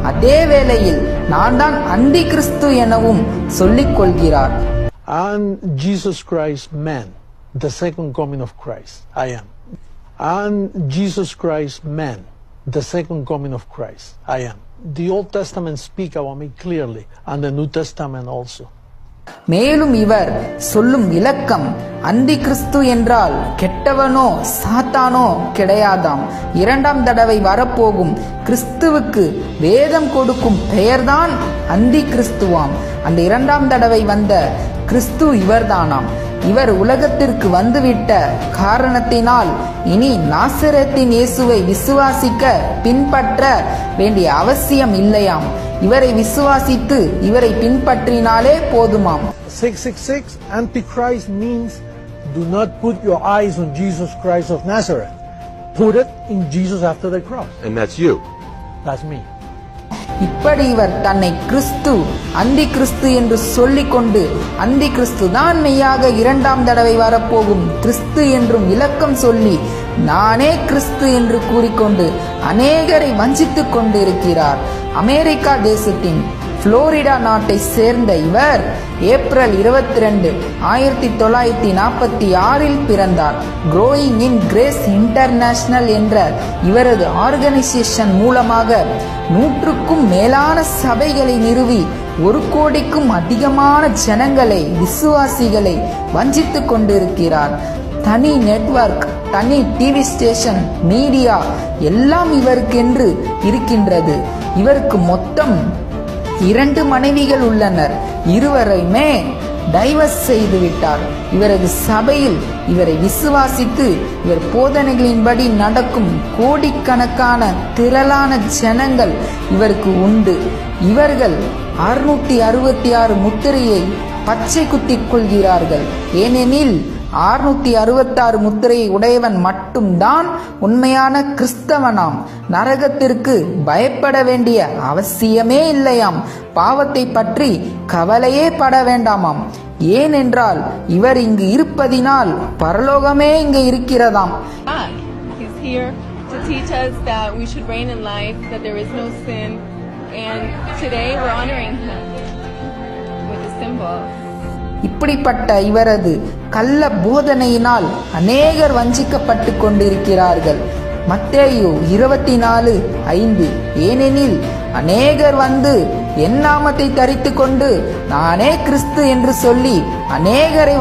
அதே வேளையில் நான் தான் அந்தி கிறிஸ்து எனவும் சொல்லிக் கொள்கிறார். And Jesus Christ man, the second coming of Christ, I am. And Jesus Christ man, the second coming of Christ, I am. The Old Testament speak about me clearly, and the New Testament also. மேலும் இவர் சொல்லும் விளக்கம், அந்தி கிறிஸ்து என்றால் கெட்டவனோ சாத்தானோ கிடையாதாம். இரண்டாம் தடவை வரப்போகும் கிறிஸ்துவுக்கு வேதம் கொடுக்கும் பெயர்தான் அந்தி கிறிஸ்துவாம். அந்த இரண்டாம் தடவை வந்த கிறிஸ்து இவர்தானாம். இவர் உலகத்திற்கு வந்துவிட்ட காரணத்தினால் இனி நாசரேத்தின் இயேசுவை விசுவாசிக்க பின்பற்ற வேண்டிய அவசியம் இல்லையாம். இவரை விசுவாசித்து இவரை பின்பற்றினாலே போதுமாம். 666 Antichrist means do not put your eyes on Jesus Christ of Nazareth. Put it in Jesus after the cross. And that's you. That's me. இப்படி இவர் தன்னை கிறிஸ்து அந்தி கிறிஸ்து என்று சொல்லிக் கொண்டு அந்தி கிறிஸ்து தான் மெய்யாக இரண்டாம் தடவை வரப்போகும் கிறிஸ்து என்றும் விளக்கம் சொல்லி நானே கிறிஸ்து என்று கூறிக்கொண்டு அநேகரை வஞ்சித்துக் கொண்டு இருக்கிறார். அமெரிக்கா தேசத்தின் புளோரிடா நாட்டை சேர்ந்த இவர் ஏப்ரல் 22, 1946 பிறந்தார். க்ரோயிங் இன் கிரேஸ் இன்டர்நேஷனல் என்ற இவரது ஆர்கனைசேஷன் மூலமாக 100க்கும் மேலான சபைகளை நிறுவி 1 கோடிக்கும் அதிகமான ஜனங்களை விசுவாசிகளை வஞ்சித்துக் கொண்டிருக்கிறார். தனி நெட்வொர்க், தனி டிவி ஸ்டேஷன், மீடியா எல்லாம் இவருக்கென்று இருக்கின்றது. இவருக்கு மொத்தம் 2 மனைவிகள் உள்ளனர். இருவரையுமே டைவர்ஸ் செய்து விட்டார். இவரது சபையில் இவரை விசுவாசித்து இவர் போதனைகளின்படி நடக்கும் கோடிக்கணக்கான திரளான ஜனங்கள் இவருக்கு உண்டு. இவர்கள் 666 முத்திரையை பச்சை குத்திக் கொள்கிறார்கள். ஏனெனில் 666 முத்திரையை உடையவன் மட்டும்தான் உண்மையான கிறிஸ்தவனாம். நரகத்திற்கு பயப்பட வேண்டிய அவசியமே இல்லையாம். பாவத்தை பற்றி கவலையே பட வேண்டாமாம். ஏனென்றால் இவர் இங்கு இருப்பதினால் பரலோகமே இங்கு இருக்கிறதாம். He's here to teach us that we should reign in life, that there is no sin, and today we're honoring him with the symbol. இப்படிப்பட்ட இவரது கள்ள போதனையினால் அநேகர் வஞ்சிக்கப்பட்டு கொண்டிருக்கிறார்கள். மத்தேயு 24:5 ஏனெனில் அநேகர் வந்து என் நாமத்தை தரித்து கொண்டு நானே கிறிஸ்து என்று சொல்லி அநேகரை